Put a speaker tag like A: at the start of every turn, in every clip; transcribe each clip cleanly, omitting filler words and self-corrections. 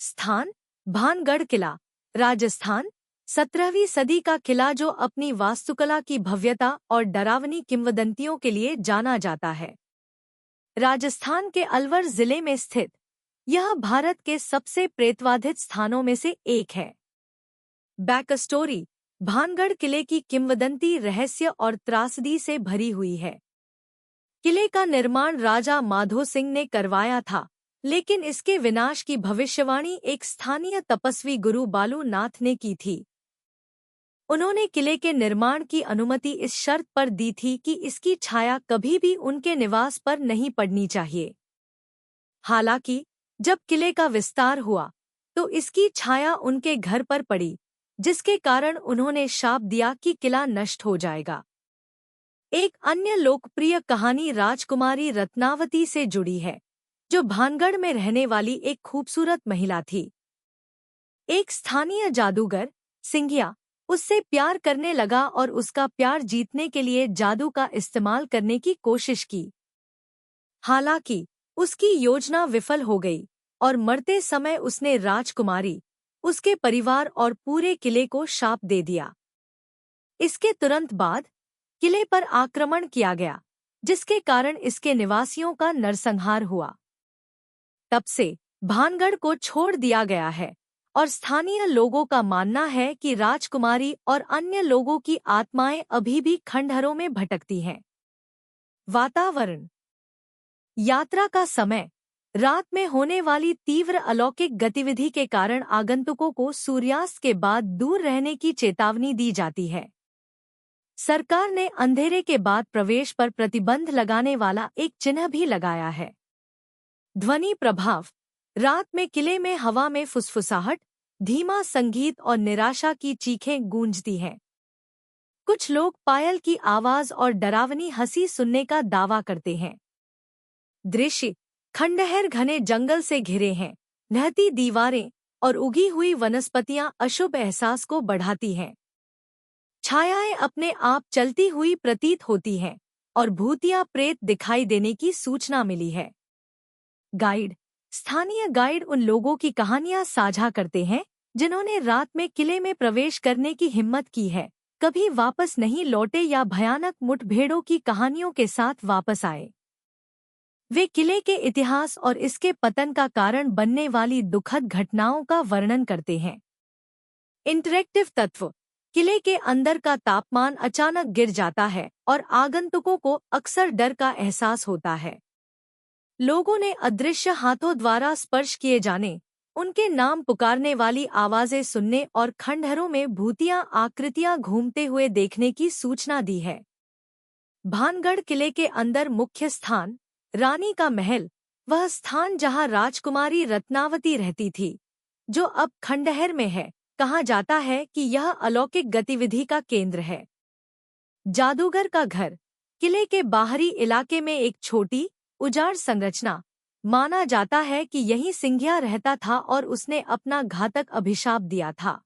A: स्थान भानगढ़ किला, राजस्थान। 17वीं सदी का किला जो अपनी वास्तुकला की भव्यता और डरावनी किंवदंतियों के लिए जाना जाता है। राजस्थान के अलवर जिले में स्थित यह भारत के सबसे प्रेतवाधित स्थानों में से एक है। Back story. भानगढ़ किले की किंवदंती रहस्य और त्रासदी से भरी हुई है। किले का निर्माण राजा माधो सिंह ने करवाया था, लेकिन इसके विनाश की भविष्यवाणी एक स्थानीय तपस्वी गुरु बालू नाथ ने की थी। उन्होंने किले के निर्माण की अनुमति इस शर्त पर दी थी कि इसकी छाया कभी भी उनके निवास पर नहीं पड़नी चाहिए। हालांकि जब किले का विस्तार हुआ तो इसकी छाया उनके घर पर पड़ी, जिसके कारण उन्होंने शाप दिया कि किला नष्ट हो जाएगा। एक अन्य लोकप्रिय कहानी राजकुमारी रत्नावती से जुड़ी है, जो भानगढ़ में रहने वाली एक खूबसूरत महिला थी। एक स्थानीय जादूगर सिंघिया उससे प्यार करने लगा और उसका प्यार जीतने के लिए जादू का इस्तेमाल करने की कोशिश की। हालांकि उसकी योजना विफल हो गई और मरते समय उसने राजकुमारी, उसके परिवार और पूरे किले को शाप दे दिया। इसके तुरंत बाद किले पर आक्रमण किया गया, जिसके कारण इसके निवासियों का नरसंहार हुआ। तब से भानगढ़ को छोड़ दिया गया है और स्थानीय लोगों का मानना है कि राजकुमारी और अन्य लोगों की आत्माएं अभी भी खंडहरों में भटकती हैं। वातावरण। यात्रा का समय। रात में होने वाली तीव्र अलौकिक गतिविधि के कारण आगंतुकों को सूर्यास्त के बाद दूर रहने की चेतावनी दी जाती है। सरकार ने अंधेरे के बाद प्रवेश पर प्रतिबंध लगाने वाला एक चिन्ह भी लगाया है। ध्वनि प्रभाव। रात में किले में हवा में फुसफुसाहट, धीमा संगीत और निराशा की चीखें गूंजती हैं। कुछ लोग पायल की आवाज और डरावनी हंसी सुनने का दावा करते हैं। दृश्य। खंडहर घने जंगल से घिरे हैं। ढहती दीवारें और उगी हुई वनस्पतियां अशुभ एहसास को बढ़ाती हैं। छायाएं अपने आप चलती हुई प्रतीत होती हैं और भूतिया प्रेत दिखाई देने की सूचना मिली है। गाइड। स्थानीय गाइड उन लोगों की कहानियां साझा करते हैं जिन्होंने रात में किले में प्रवेश करने की हिम्मत की है, कभी वापस नहीं लौटे या भयानक मुठभेड़ों की कहानियों के साथ वापस आए। वे किले के इतिहास और इसके पतन का कारण बनने वाली दुखद घटनाओं का वर्णन करते हैं। इंटरैक्टिव तत्व। किले के अंदर का तापमान अचानक गिर जाता है और आगंतुकों को अक्सर डर का एहसास होता है। लोगों ने अदृश्य हाथों द्वारा स्पर्श किए जाने, उनके नाम पुकारने वाली आवाजें सुनने और खंडहरों में भूतिया आकृतियां घूमते हुए देखने की सूचना दी है। भानगढ़ किले के अंदर मुख्य स्थान रानी का महल, वह स्थान जहां राजकुमारी रत्नावती रहती थी, जो अब खंडहर में है। कहा जाता है कि यह अलौकिक गतिविधि का केंद्र है। जादूगर का घर। किले के बाहरी इलाके में एक छोटी उजाड़ संरचना। माना जाता है कि यहीं सिंघिया रहता था और उसने अपना घातक अभिशाप दिया था।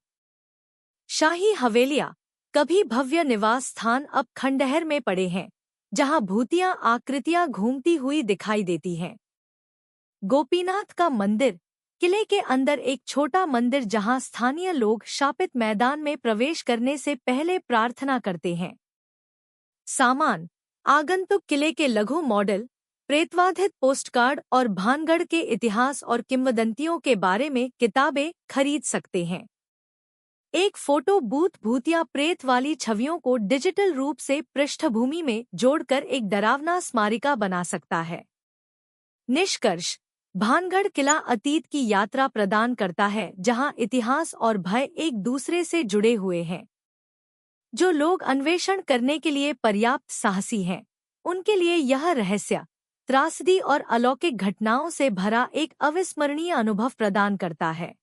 A: शाही हवेलियां। कभी भव्य निवास स्थान अब खंडहर में पड़े हैं, जहां भूतिया आकृतियां घूमती हुई दिखाई देती हैं। गोपीनाथ का मंदिर। किले के अंदर एक छोटा मंदिर जहां स्थानीय लोग शापित मैदान में प्रवेश करने से पहले प्रार्थना करते हैं। सामान। आगंतुक किले के लघु मॉडल, प्रेतवाधित पोस्टकार्ड और भानगढ़ के इतिहास और किंवदंतियों के बारे में किताबें खरीद सकते हैं। एक फोटो बूथ भूतिया प्रेत वाली छवियों को डिजिटल रूप से पृष्ठभूमि में जोड़कर एक डरावना स्मारिका बना सकता है। निष्कर्ष। भानगढ़ किला अतीत की यात्रा प्रदान करता है जहां इतिहास और भय एक दूसरे से जुड़े हुए हैं। जो लोग अन्वेषण करने के लिए पर्याप्त साहसी हैं, उनके लिए यह रहस्य, त्रासदी और अलौकिक घटनाओं से भरा एक अविस्मरणीय अनुभव प्रदान करता है।